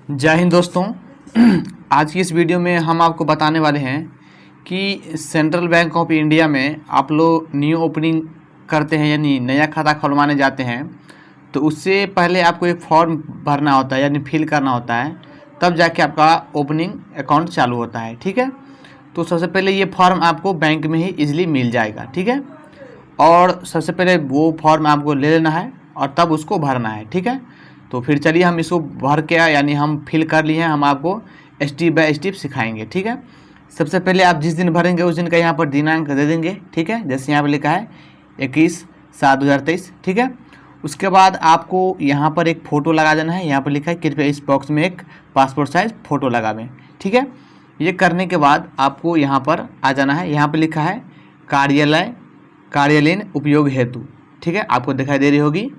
जय हिंद दोस्तों। आज की इस वीडियो में हम आपको बताने वाले हैं कि सेंट्रल बैंक ऑफ इंडिया में आप लोग न्यू ओपनिंग करते हैं यानी नया खाता खुलवाने जाते हैं तो उससे पहले आपको एक फॉर्म भरना होता है यानी फिल करना होता है, तब जाके आपका ओपनिंग अकाउंट चालू होता है। ठीक है, तो सबसे पहले ये फॉर्म आपको बैंक में ही इजीली मिल जाएगा। ठीक है, और सबसे पहले वो फॉर्म आपको ले लेना है और तब उसको भरना है। ठीक है, तो फिर चलिए हम इसको भर के यानी हम फिल कर लिए हैं, हम आपको स्टेप बाय स्टेप सिखाएंगे। ठीक है, सबसे पहले आप जिस दिन भरेंगे उस दिन का यहाँ पर दिनांक दे देंगे। ठीक है, जैसे यहाँ पर लिखा है 21/7/2023। ठीक है, उसके बाद आपको यहाँ पर एक फ़ोटो लगा देना है। यहाँ पर लिखा है कृपया इस बॉक्स में एक पासपोर्ट साइज फ़ोटो लगावें। ठीक है, ये करने के बाद आपको यहाँ पर आ जाना है। यहाँ पर लिखा है कार्यालयीन उपयोग हेतु। ठीक है, आपको दिखाई दे रही होगी,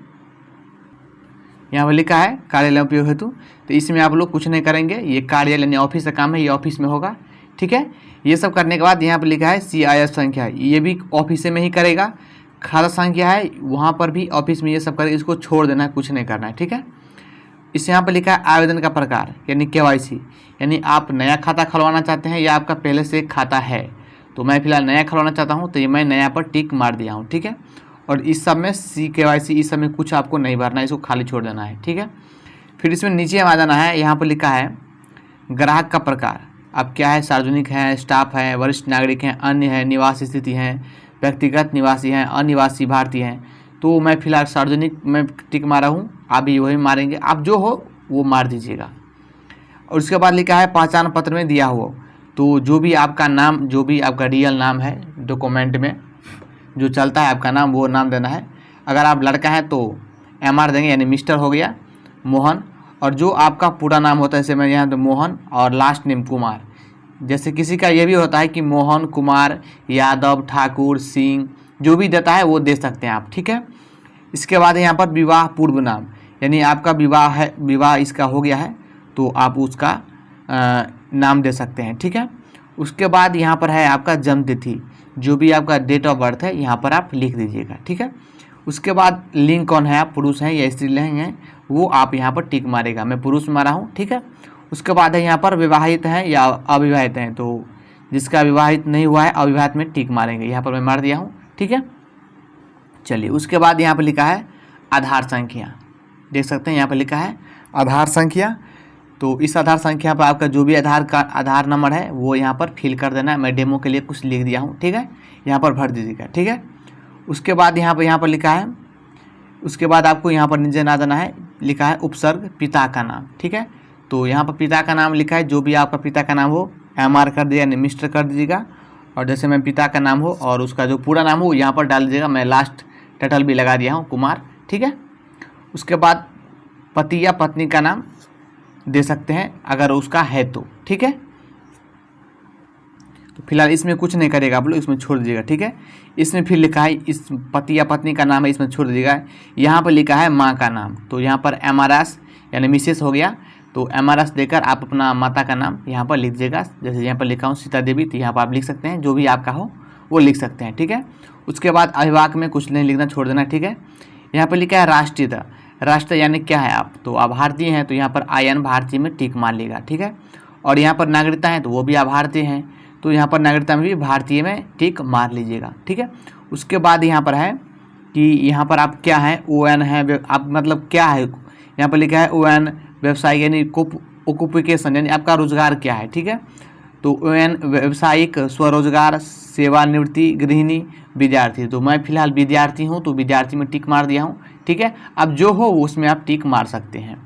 यहाँ पर लिखा है कार्यालय उपयोग हेतु। तो इसमें आप लोग कुछ नहीं करेंगे, ये कार्यालय यानी ऑफिस का काम है, ये ऑफिस में होगा। ठीक है, ये सब करने के बाद यहाँ पर लिखा है CIF संख्या, ये भी ऑफिस में ही करेगा। खाता संख्या है वहाँ पर भी ऑफिस में ये सब करेगा, इसको छोड़ देना है, कुछ नहीं करना है। ठीक है, इस यहाँ पर लिखा है आवेदन का प्रकार यानी KYC, यानी आप नया खाता खुलवाना चाहते हैं या आपका पहले से एक खाता है। तो मैं फिलहाल नया खुलवाना चाहता हूँ तो ये मैं नया पर टिक मार दिया हूँ। ठीक है, और इस सब में KYC इस सब में कुछ आपको नहीं भरना है, इसको खाली छोड़ देना है। ठीक है, फिर इसमें नीचे आ जाना है। यहाँ पर लिखा है ग्राहक का प्रकार, अब क्या है, सार्वजनिक है, स्टाफ है, वरिष्ठ नागरिक हैं, अन्य है, निवास स्थिति हैं, व्यक्तिगत निवासी हैं, अनिवासी भारतीय हैं। तो मैं फिलहाल सार्वजनिक में टिक मारा हूँ, आप भी वही मारेंगे, आप जो हो वो मार दीजिएगा। और उसके बाद लिखा है पहचान पत्र में दिया हुआ, तो जो भी आपका नाम, जो भी आपका रियल नाम है डॉक्यूमेंट में जो चलता है आपका नाम, वो नाम देना है। अगर आप लड़का है तो MR देंगे यानी मिस्टर हो गया, मोहन। और जो आपका पूरा नाम होता है, जैसे मैं यहाँ तो मोहन और लास्ट नेम कुमार। जैसे किसी का ये भी होता है कि मोहन कुमार यादव ठाकुर सिंह, जो भी देता है वो दे सकते हैं आप। ठीक है, इसके बाद यहाँ पर विवाह पूर्व नाम, यानी आपका विवाह है, विवाह इसका हो गया है तो आप उसका नाम दे सकते हैं। ठीक है, उसके बाद यहाँ पर है आपका जन्म तिथि, जो भी आपका डेट ऑफ बर्थ है यहाँ पर आप लिख दीजिएगा। ठीक है, उसके बाद लिंग कौन है, आप पुरुष हैं या स्त्रीलिंग हैं, वो आप यहाँ पर टिक मारेगा। मैं पुरुष मारा हूँ। ठीक है, उसके बाद है यहाँ पर विवाहित हैं या अविवाहित हैं, तो जिसका विवाहित नहीं हुआ है अविवाहित में टिक मारेंगे, यहाँ पर मैं मार दिया हूँ। ठीक है, चलिए उसके बाद यहाँ पर लिखा है आधार संख्या, देख सकते हैं यहाँ पर लिखा है आधार संख्या। तो इस आधार संख्या पर आपका जो भी आधार नंबर है वो यहाँ पर फिल कर देना है। मैं डेमो के लिए कुछ लिख दिया हूँ। ठीक है, यहाँ पर भर दीजिएगा। ठीक है, उसके बाद यहाँ पर लिखा है, उसके बाद आपको यहाँ पर नीचे ना देना है, लिखा है उपसर्ग पिता का नाम। ठीक है, तो यहाँ पर पिता का नाम लिखा है, जो भी आपका पिता का नाम हो MR कर दिया यानी मिस्टर कर दीजिएगा। और जैसे मैं पिता का नाम हो और उसका जो पूरा नाम हो यहाँ पर डाल दीजिएगा। मैं लास्ट टाइटल भी लगा दिया हूँ कुमार। ठीक है, उसके बाद पति या पत्नी का नाम दे सकते हैं अगर उसका है तो। ठीक है, तो फिलहाल इसमें कुछ नहीं करेगा आप लोग, इसमें छोड़ दीजिएगा। ठीक है, इसमें फिर लिखा है इस पति या पत्नी का नाम है, इसमें छोड़ दीजिएगा। यहाँ पर लिखा है माँ का नाम, तो यहाँ पर MRS यानी मिसेस हो गया, तो MRS देकर आप अपना माता का नाम यहाँ पर लिख दीजिएगा। जैसे यहाँ पर लिखा हूँ सीता देवी, तो यहाँ पर आप लिख सकते हैं, जो भी आपका हो वो लिख सकते हैं। ठीक है, उसके बाद अभिभावक में कुछ नहीं लिखना, छोड़ देना। ठीक है, यहाँ पर लिखा है राष्ट्रीयता, राष्ट्र यानी क्या है आप, तो आप भारतीय हैं तो यहाँ पर IN भारतीय में टिक मार लेगा। ठीक है, और यहाँ पर नागरिकता है तो वो भी आप भारतीय हैं तो यहाँ पर नागरिकता में भी भारतीय में टिक मार लीजिएगा। ठीक है, उसके बाद यहाँ पर है कि यहाँ पर आप क्या हैं, ON है, आप मतलब क्या है, यहाँ पर लिखा है ON व्यवसाय यानी ऑक्यूपेशन यानी आपका रोजगार क्या है। ठीक है, तो ON व्यावसायिक, स्वरोजगार, सेवानिवृत्ति, गृहिणी, विद्यार्थी। तो मैं फिलहाल विद्यार्थी हूँ तो विद्यार्थी में टिक मार दिया हूँ। ठीक है, अब जो हो उसमें आप टिक मार सकते हैं।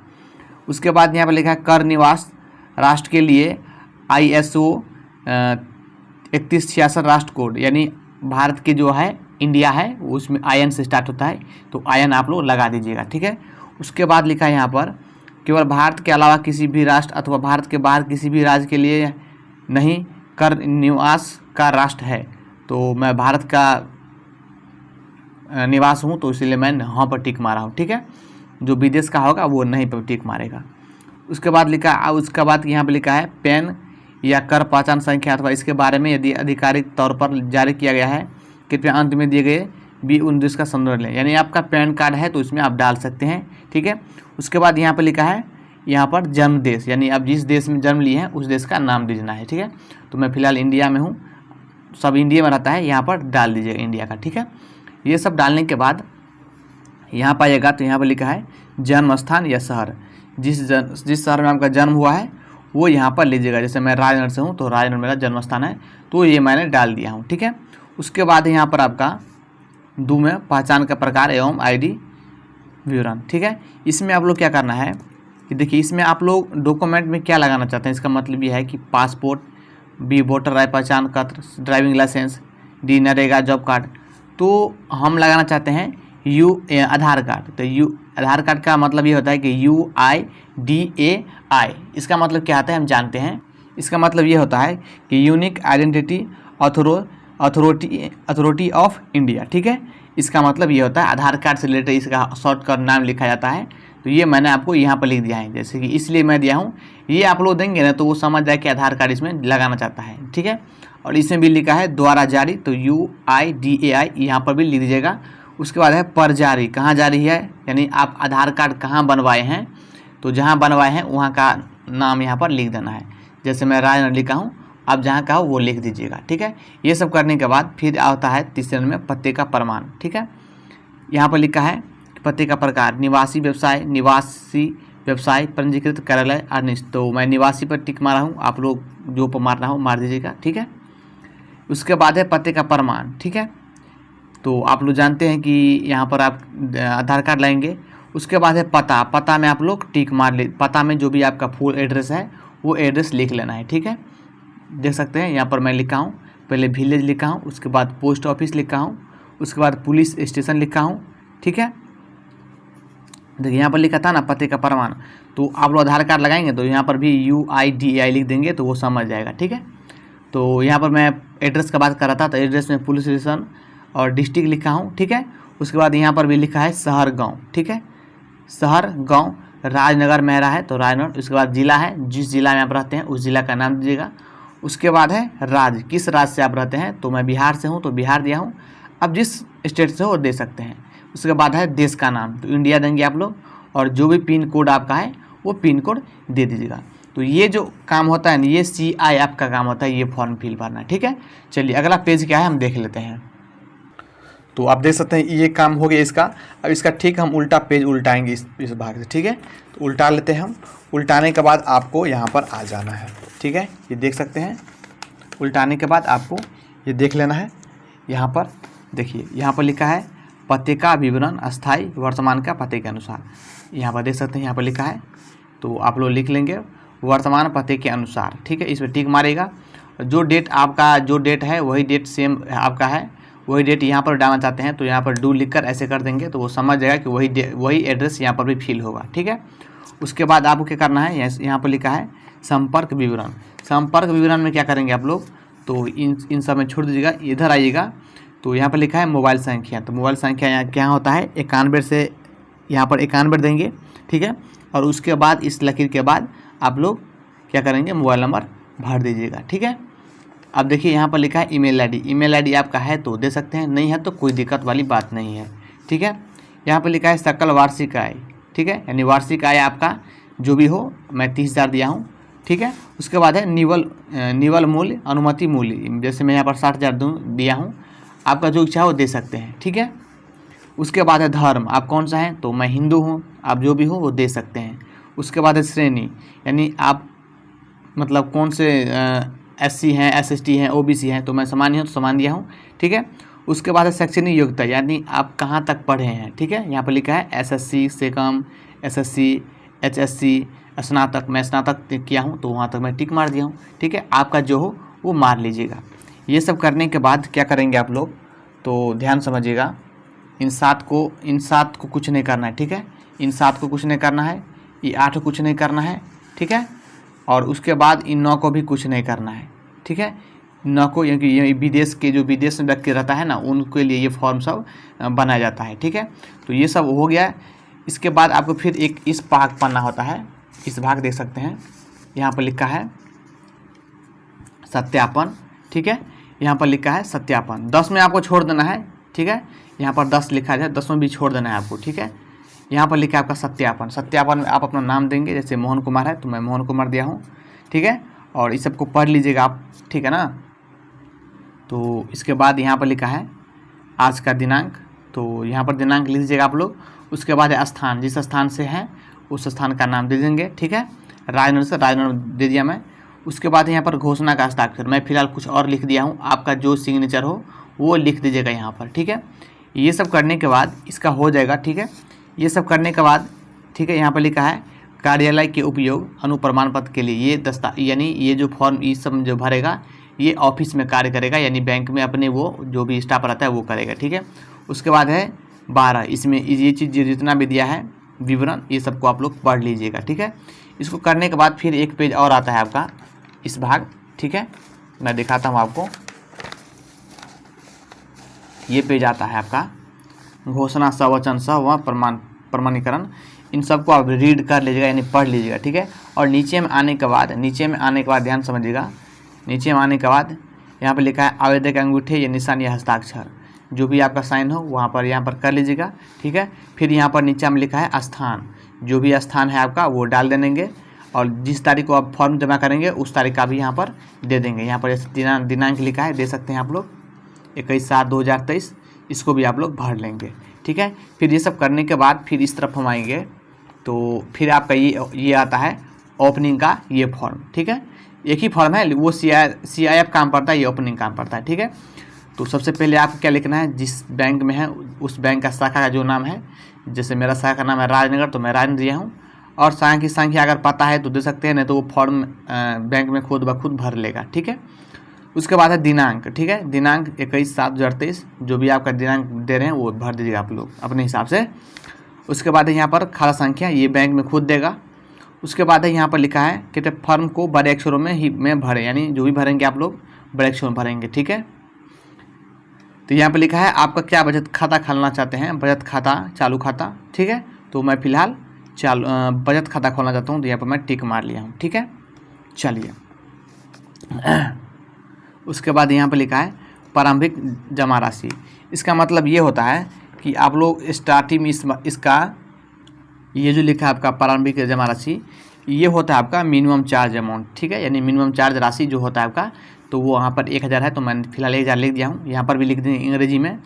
उसके बाद यहाँ पर लिखा है कर निवास राष्ट्र के लिए ISO 3166 राष्ट्र कोड, यानी भारत के जो है इंडिया है उसमें IN से स्टार्ट होता है, तो IN आप लोग लगा दीजिएगा। ठीक है, उसके बाद लिखा है यहाँ पर केवल भारत के अलावा किसी भी राष्ट्र अथवा भारत के बाहर किसी भी राज्य के लिए नहीं कर निवास का राष्ट्र है, तो मैं भारत का निवास हूँ तो इसलिए मैं यहाँ पर टिक मारा हूँ। ठीक है, जो विदेश का होगा वो नहीं पर टिक मारेगा। उसके बाद उसके बाद यहाँ पर लिखा है पैन या कर पहचान संख्या अथवा इसके बारे में यदि आधिकारिक तौर पर जारी किया गया है, कृपया अंत में दिए गए B19 का संदर्भ लें, यानी आपका पैन कार्ड है तो इसमें आप डाल सकते हैं। ठीक है, उसके बाद यहाँ पर लिखा है यहाँ पर जन्म देश, यानी आप जिस देश में जन्म लिए हैं उस देश का नाम दीजना है। ठीक है, तो मैं फिलहाल इंडिया में हूँ, सब इंडिया में रहता है, यहाँ पर डाल दीजिएगा इंडिया का। ठीक है, ये सब डालने के बाद यहाँ पाइएगा तो यहाँ पर लिखा है जन्म स्थान या शहर, जिस शहर में आपका जन्म हुआ है वो यहाँ पर लीजिएगा। जैसे मैं राजनगर से हूँ तो राजनगर मेरा जन्म स्थान है, तो ये मैंने डाल दिया हूँ। ठीक है, उसके बाद यहाँ पर आपका 2 में पहचान का प्रकार एवं ID विवरण। ठीक है, इसमें आप लोग क्या करना है कि देखिए, इसमें आप लोग डॉक्यूमेंट में क्या लगाना चाहते हैं, इसका मतलब ये है कि पासपोर्ट, B वोटर राय पहचान पत्र, driving licence, D NREGA job card. तो हम लगाना चाहते हैं आधार कार्ड। तो आधार कार्ड का मतलब ये होता है कि UIDAI, इसका मतलब क्या आता है हम जानते हैं। इसका मतलब ये होता है कि unique identity authority of India. ठीक है, इसका मतलब ये होता है आधार कार्ड से रिलेटेड इसका शॉर्टकट नाम लिखा जाता है। तो ये मैंने आपको यहाँ पर लिख दिया है, जैसे कि इसलिए मैं दिया हूँ, ये आप लोग देंगे ना तो वो समझ जाए कि आधार कार्ड इसमें लगाना चाहता है। ठीक है, और इसमें भी लिखा है द्वारा जारी, तो UIDAI यहाँ पर भी लिख दीजिएगा। उसके बाद है पर जारी, कहाँ जारी है, यानी आप आधार कार्ड कहाँ बनवाए हैं, तो जहाँ बनवाए हैं वहाँ का नाम यहाँ पर लिख देना है। जैसे मैं राजनगर लिखा हूँ, आप जहाँ का हो वो लिख दीजिएगा। ठीक है, ये सब करने के बाद फिर आता है तीसरे में पते का प्रमाण। ठीक है, यहाँ पर लिखा है पते का प्रकार निवासी व्यवसाय पंजीकृत कार्यालय अनिश्चित। तो मैं निवासी पर टिक मारा हूँ, आप लोग जो पर मारना हो मार दीजिएगा। ठीक है, उसके बाद है पते का प्रमाण। ठीक है, तो आप लोग जानते हैं कि यहाँ पर आप आधार कार्ड लाएंगे। उसके बाद है पता में आप लोग टिक मार ले, पता में जो भी आपका फुल एड्रेस है वो एड्रेस लिख लेना है। ठीक है, देख सकते हैं यहाँ पर मैं लिखा हूँ, पहले विलेज लिखा हूँ, उसके बाद पोस्ट ऑफिस लिखा हूँ, उसके बाद पुलिस स्टेशन लिखा हूँ। ठीक है, देखिए यहाँ पर लिखा था ना पते का प्रमाण, तो आप लोग आधार कार्ड लगाएंगे तो यहाँ पर भी UIDAI लिख देंगे तो वो समझ जाएगा। ठीक है, तो यहाँ पर मैं एड्रेस का बात कर रहा था, तो एड्रेस में पुलिस स्टेशन और डिस्ट्रिक्ट लिखा हूँ। ठीक है, उसके बाद यहाँ पर भी लिखा है शहर गाँव। ठीक है, शहर गाँव राजनगर में रहा है तो राजनगर। उसके बाद जिला है, जिस जिला में आप रहते हैं उस जिला का नाम दीजिएगा। उसके बाद है राज्य, किस राज्य से आप रहते हैं, तो मैं बिहार से हूँ तो बिहार दिया हूँ, अब जिस स्टेट से हो दे सकते हैं। उसके बाद है देश का नाम, तो इंडिया देंगे आप लोग, और जो भी पिन कोड आपका है वो पिन कोड दे दीजिएगा। तो ये जो काम होता है ना, ये CI आपका काम होता है, ये फॉर्म फिल भरना। ठीक है, चलिए अगला पेज क्या है हम देख लेते हैं। तो आप देख सकते हैं ये काम हो गया इसका। अब इसका ठीक हम उल्टा पेज उल्टाएंगे इस भाग से। ठीक है, तो उल्टा लेते हैं हम। उल्टाने के बाद आपको यहाँ पर आ जाना है। ठीक है, ये देख सकते हैं, उल्टाने के बाद आपको ये देख लेना है। यहाँ पर देखिए, यहाँ पर लिखा है पते का विवरण अस्थायी वर्तमान का पते के अनुसार। यहाँ पर देख सकते हैं, यहाँ पर लिखा है, तो आप लोग लिख लेंगे वर्तमान पते के अनुसार। ठीक है, इस पर टिक मारेगा। जो डेट आपका जो डेट है वही डेट सेम आपका है, वही डेट यहाँ पर डालना चाहते हैं तो यहाँ पर डू लिखकर ऐसे कर देंगे तो वो समझ जाएगा कि वही एड्रेस यहाँ पर भी फिल होगा। ठीक है, उसके बाद आपको क्या करना है, यहाँ पर लिखा है संपर्क विवरण। संपर्क विवरण में क्या करेंगे आप लोग, तो इन सब में छोड़ दीजिएगा, इधर आइएगा। तो यहाँ पर लिखा है मोबाइल संख्या, तो मोबाइल संख्या यहाँ क्या होता है 91 से यहाँ पर 91 देंगे। ठीक है, और उसके बाद इस लकीर के बाद आप लोग क्या करेंगे, मोबाइल नंबर भर दीजिएगा। ठीक है, अब देखिए यहाँ पर लिखा है ईमेल आईडी आपका है तो दे सकते हैं, नहीं है तो कोई दिक्कत वाली बात नहीं है। ठीक है, यहाँ पर लिखा है सकल वार्षिक आय। ठीक है, यानी वार्षिक आय आपका जो भी हो, मैं 30,000 दिया हूँ। ठीक है, उसके बाद है निवल मूल्य अनुमति मूल्य, जैसे मैं यहाँ पर 60,000 दिया हूँ, आपका जो इच्छा हो दे सकते हैं। ठीक है, उसके बाद है धर्म, आप कौन सा हैं, तो मैं हिंदू हूँ, आप जो भी हो वो दे सकते हैं। उसके बाद है श्रेणी, यानी आप मतलब कौन से SC हैं, SST हैं, OBC हैं, तो मैं सामान्य हूँ तो सामान्य दिया हूँ। ठीक है, उसके बाद है शैक्षणिक योग्यता, यानी आप कहाँ तक पढ़े हैं। ठीक है, यहाँ पर लिखा है SSC से कम, SSC HSC स्नातक, मैं स्नातक किया हूँ तो वहाँ तक मैं टिक मार दिया हूँ। ठीक है, आपका जो हो वो मार लीजिएगा। ये सब करने के बाद क्या करेंगे आप लोग, तो ध्यान समझिएगा, इन सात को कुछ नहीं करना है। ठीक है, इन 7 को कुछ नहीं करना है, ये 8 को कुछ नहीं करना है। ठीक है, और उसके बाद इन 9 को भी कुछ नहीं करना है। ठीक है, 9 को, क्योंकि ये विदेश में व्यक्ति रहता है ना, उनके लिए ये फॉर्म सब बनाया जाता है। ठीक है, तो ये सब हो गया। इसके बाद आपको फिर एक इस भाग पढ़ना होता है, इस भाग देख सकते हैं, यहाँ पर लिखा है सत्यापन। ठीक है, यहाँ पर लिखा है सत्यापन, 10 में आपको छोड़ देना है। ठीक है, यहाँ पर 10 लिखा है, 10 में भी छोड़ देना है आपको। ठीक है, यहाँ पर लिखा है आपका सत्यापन। सत्यापन में आप अपना नाम देंगे, जैसे मोहन कुमार है तो मैं मोहन कुमार दिया हूँ, ठीक है। और इस सबको पढ़ लीजिएगा आप, ठीक है ना। तो इसके बाद यहाँ पर लिखा है आज का दिनांक, तो यहाँ पर दिनांक लिख दीजिएगा आप लोग। उसके बाद है स्थान, जिस स्थान से है उस स्थान का नाम दे देंगे, ठीक है। राजनगर से राजनगर दे दिया मैं। उसके बाद यहाँ पर घोषणा का हस्ताक्षर, मैं फिलहाल कुछ और लिख दिया हूँ, आपका जो सिग्नेचर हो वो लिख दीजिएगा यहाँ पर, ठीक है। ये सब करने के बाद इसका हो जाएगा, ठीक है। ये सब करने के बाद, ठीक है, यहाँ पर लिखा है कार्यालय के उपयोग अनुप्रमाण पत्र के लिए, ये यानी ये जो फॉर्म ये सब जो भरेगा ये ऑफिस में कार्य करेगा, यानी बैंक में अपने वो जो भी स्टाफ रहता है वो करेगा, ठीक है। उसके बाद है 12, इसमें ये चीज़ जितना भी दिया है विवरण ये सबको आप लोग पढ़ लीजिएगा, ठीक है। इसको करने के बाद फिर एक पेज और आता है आपका इस भाग, ठीक है, मैं दिखाता हूँ आपको। ये पेज आता है आपका घोषणा सवचन सह व प्रमाणीकरण, इन सबको आप रीड कर लीजिएगा यानी पढ़ लीजिएगा, ठीक है। और नीचे में आने के बाद ध्यान समझिएगा, नीचे में आने के बाद यहाँ पर लिखा है आवेदक अंगूठे या निशान या हस्ताक्षर, जो भी आपका साइन हो वहाँ पर यहाँ पर कर लीजिएगा, ठीक है। फिर यहाँ पर नीचे में लिखा है स्थान, जो भी स्थान है आपका वो डाल देंगे, और जिस तारीख को आप फॉर्म जमा करेंगे उस तारीख का भी यहाँ पर दे देंगे। यहाँ पर दिनांक लिखा है, दे सकते हैं आप लोग 21/7/2023, इसको भी आप लोग भर लेंगे, ठीक है। फिर ये सब करने के बाद फिर इस तरफ हम आएंगे तो फिर आपका ये आता है ओपनिंग का ये फॉर्म, ठीक है। एक ही फॉर्म है, वो CIF काम पड़ता है, ये ओपनिंग काम पड़ता है, ठीक है। तो सबसे पहले आपको क्या लिखना है, जिस बैंक में है उस बैंक का शाखा का जो नाम है, जैसे मेरा शाखा का नाम है राजनगर तो मैं राजनगर दिया हूँ, और शाखा की संख्या अगर पता है तो दे सकते हैं, नहीं तो वो फॉर्म बैंक में खुद ब खुद भर लेगा, ठीक है। उसके बाद है दिनांक, ठीक है, दिनांक 21/7/2023, जो भी आपका दिनांक दे रहे हैं वो भर दीजिएगा आप लोग अपने हिसाब से। उसके बाद है यहाँ पर खाता संख्या, ये बैंक में खुद देगा। उसके बाद है यहाँ पर लिखा है कि फॉर्म को बड़े अक्षरों में भरें, यानी जो भी भरेंगे आप लोग बड़े अक्षरों में भरेंगे, ठीक है। तो यहाँ पर लिखा है आपका क्या बचत खाता खोलना चाहते हैं, बचत खाता, चालू खाता, ठीक है। तो मैं फिलहाल बचत खाता खोलना चाहता हूँ, तो यहाँ पर मैं टिक मार लिया हूँ, ठीक है। चलिए उसके बाद यहाँ पर लिखा है प्रारंभिक जमा राशि, इसका मतलब ये होता है कि आप लोग स्टार्टिंग में इसका ये जो लिखा है आपका प्रारंभिक जमा राशि, ये होता है आपका मिनिमम चार्ज अमाउंट, ठीक है, यानी मिनिमम चार्ज राशि जो होता है आपका, तो वो वहाँ पर 1000 है, तो मैंने फिलहाल 1000 लिख दिया हूँ। यहाँ पर भी लिख देंगे अंग्रेजी में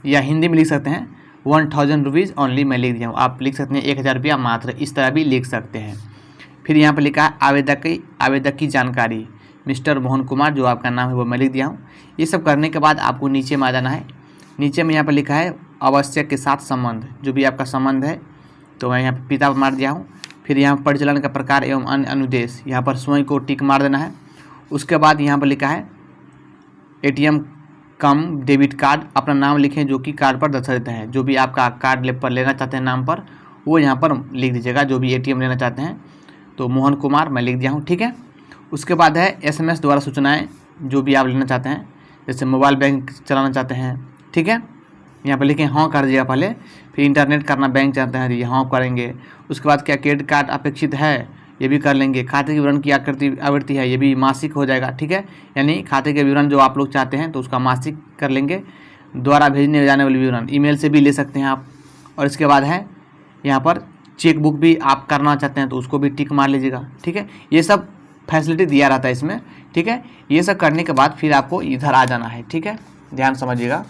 या हिंदी में लिख सकते हैं, 1000 रुपीज़ ओनली मैं लिख दिया हूँ। आप लिख सकते हैं 1000 रुपया मात्र, इस तरह भी लिख सकते हैं। फिर यहाँ पर लिखा है आवेदक की जानकारी, मिस्टर मोहन कुमार जो आपका नाम है वो मैं लिख दिया हूँ। ये सब करने के बाद आपको नीचे में आ जाना है। नीचे में यहाँ पर लिखा है आवश्यक के साथ संबंध, जो भी आपका संबंध है, तो मैं यहाँ पर पिता मार दिया हूँ। फिर यहाँ परिचालन का प्रकार एवं अन्य अनुदेश, यहाँ पर स्वयं को टिक मार देना है। उसके बाद यहाँ पर लिखा है ATM कम डेबिट कार्ड, अपना नाम लिखें जो कि कार्ड पर दर्शाता है, जो भी आपका कार्ड पर लेना चाहते हैं नाम पर वो यहाँ पर लिख दीजिएगा, जो भी ATM लेना चाहते हैं। तो मोहन कुमार मैं लिख दिया हूँ, ठीक है। उसके बाद है SMS द्वारा सूचनाएं, जो भी आप लेना चाहते हैं, जैसे मोबाइल बैंक चलाना चाहते हैं, ठीक है, यहाँ पर लिखें हाँ कर दीजिएगा पहले। फिर इंटरनेट करना बैंक चाहते हैं, ये हाँ करेंगे। उसके बाद क्या क्रेडिट कार्ड अपेक्षित है, ये भी कर लेंगे। खाते के विवरण की आवृत्ति है, ये भी मासिक हो जाएगा, ठीक है, यानी खाते के विवरण जो आप लोग चाहते हैं तो उसका मासिक कर लेंगे। द्वारा भेजने जाने वाले विवरण ईमेल से भी ले सकते हैं आप। और इसके बाद है यहाँ पर चेक बुक भी आप करना चाहते हैं तो उसको भी टिक मार लीजिएगा, ठीक है। ये सब फैसिलिटी दिया रहता है इसमें, ठीक है। ये सब करने के बाद फिर आपको इधर आ जाना है, ठीक है, ध्यान समझिएगा।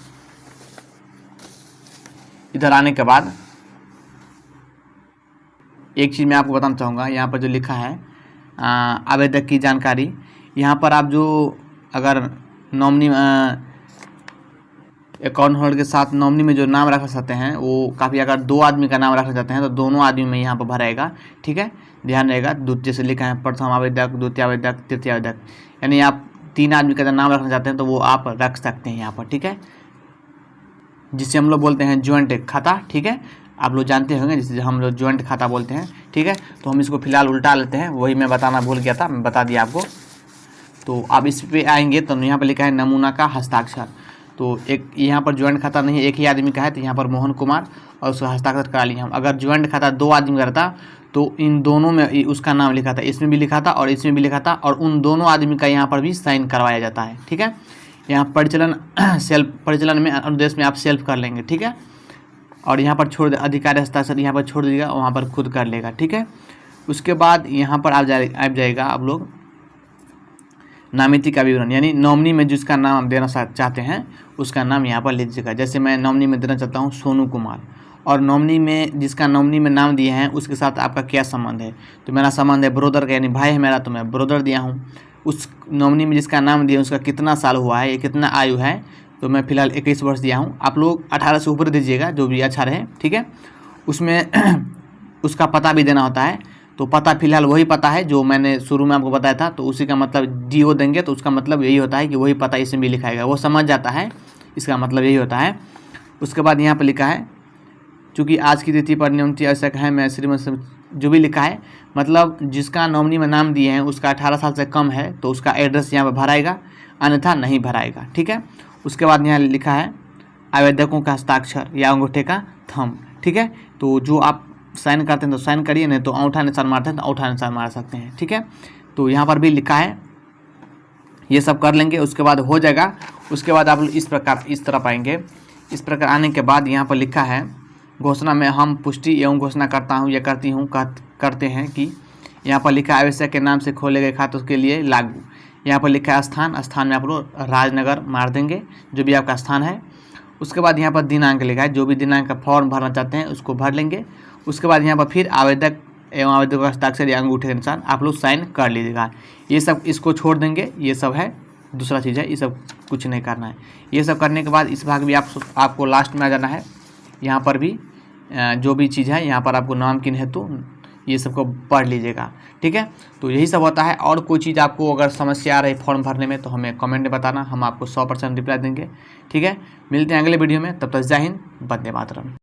इधर आने के बाद एक चीज़ मैं आपको बताना चाहूँगा, यहाँ पर जो लिखा है आवेदक की जानकारी, यहाँ पर आप जो अगर नॉमिनी अकाउंट होल्डर के साथ नॉमिनी में जो नाम रखना चाहते हैं वो काफ़ी, अगर 2 आदमी का नाम रखना चाहते हैं तो दोनों आदमी में यहाँ पर भराएगा, ठीक है, ध्यान रहेगा। जैसे लिखा है प्रथम आवेदक, द्वितीय आवेदक, तृतीय आवेदक, यानी आप 3 आदमी का नाम रखना चाहते हैं तो वो आप रख सकते हैं यहाँ पर, ठीक है, जिसे हम लोग बोलते हैं ज्वाइंट खाता, ठीक है, आप लोग जानते होंगे जिसे हम लोग ज्वाइंट खाता बोलते हैं, ठीक है। तो हम इसको फिलहाल उल्टा लेते हैं, वही मैं बताना भूल गया था, मैं बता दिया आपको। तो अब इस पे आएंगे तो यहाँ पर लिखा है नमूना का हस्ताक्षर, तो एक यहाँ पर ज्वाइंट खाता नहीं है, एक ही आदमी का है, तो यहाँ पर मोहन कुमार और उसका हस्ताक्षर करा लिया हम। अगर ज्वाइंट खाता 2 आदमी का रहता तो इन दोनों में उसका नाम लिखा था, इसमें भी लिखा था और इसमें भी लिखा था, और उन दोनों आदमी का यहाँ पर भी साइन करवाया जाता है, ठीक है। यहाँ परिचालन में अनुदेश में आप सेल्फ कर लेंगे, ठीक है। और यहाँ पर छोड़ अधिकारी हस्ताक्षर यहाँ पर छोड़ दीजिएगा, वहाँ पर खुद कर लेगा। ठीक है, उसके बाद यहाँ पर आ जाएगा आप लोग नामिती का विवरण, यानी नॉमिनी में जिसका नाम आप देना चाहते हैं उसका नाम यहाँ पर लिख दीजिएगा। जैसे मैं नॉमिनी में देना चाहता हूँ सोनू कुमार, और नॉमिनी में जिसका नॉमिनी में नाम दिए हैं उसके साथ आपका क्या संबंध है, तो मेरा संबंध है ब्रोदर का, यानी भाई है मेरा, तो मैं ब्रोदर दिया हूँ। उस नॉमिनी में जिसका नाम दिया उसका कितना साल हुआ है, ये कितना आयु है, तो मैं फिलहाल 21 वर्ष दिया हूँ। आप लोग 18 से ऊपर दीजिएगा, जो भी अच्छा रहे। ठीक है, उसमें उसका पता भी देना होता है, तो पता फिलहाल वही पता है जो मैंने शुरू में आपको बताया था, तो उसी का मतलब DO देंगे तो उसका मतलब यही होता है कि वही पता इसमें भी लिखाएगा, वो समझ जाता है, इसका मतलब यही होता है। उसके बाद यहाँ पर लिखा है चूँकि आज की तिथि पर न्यूनतम आवश्यक है, मैं श्रीमती जो भी लिखा है, मतलब जिसका नॉमिनी में नाम दिए हैं उसका 18 साल से कम है तो उसका एड्रेस यहाँ पर भराएगा, अन्यथा नहीं भराएगा। ठीक है, उसके बाद यहाँ लिखा है आवेदकों का हस्ताक्षर या अंगूठे का थंब। ठीक है, तो जो आप साइन करते हैं तो साइन करिए, नहीं तो अंगूठा निशान मारते हैं तो अंगूठा निशान मार सकते हैं। ठीक है, तो यहाँ पर भी लिखा है, ये सब कर लेंगे, उसके बाद हो जाएगा। उसके बाद आप इस प्रकार इस तरफ आएंगे। इस प्रकार आने के बाद यहाँ पर लिखा है घोषणा में हम पुष्टि एवं घोषणा करता हूँ या करती हूँ करते हैं कि यहाँ पर लिखा है आवश्यक के नाम से खोले गए खातों के लिए लागू। यहाँ पर लिखा है स्थान में आप लोग राजनगर मार देंगे, जो भी आपका स्थान है। उसके बाद यहाँ पर दिनांक लिखा है, जो भी दिनांक का फॉर्म भरना चाहते हैं उसको भर लेंगे। उसके बाद यहाँ पर फिर आवेदक एवं आवेदक का हस्ताक्षर या अंगूठे के अनुसार आप लोग साइन कर लीजिएगा। ये सब इसको छोड़ देंगे, ये सब है दूसरा चीज़ है, ये सब कुछ नहीं करना है। ये सब करने के बाद इस भाग भी आपको लास्ट में आ जाना है। यहाँ पर भी जो भी चीज़ है यहाँ पर आपको नामांकन हेतु ये सबको पढ़ लीजिएगा। ठीक है, तो यही सब होता है। और कोई चीज़ आपको अगर समस्या आ रही फॉर्म भरने में तो हमें कमेंट में बताना, हम आपको 100% रिप्लाई देंगे। ठीक है, मिलते हैं अगले वीडियो में, तब तक जय हिंद, वंदे मातरम।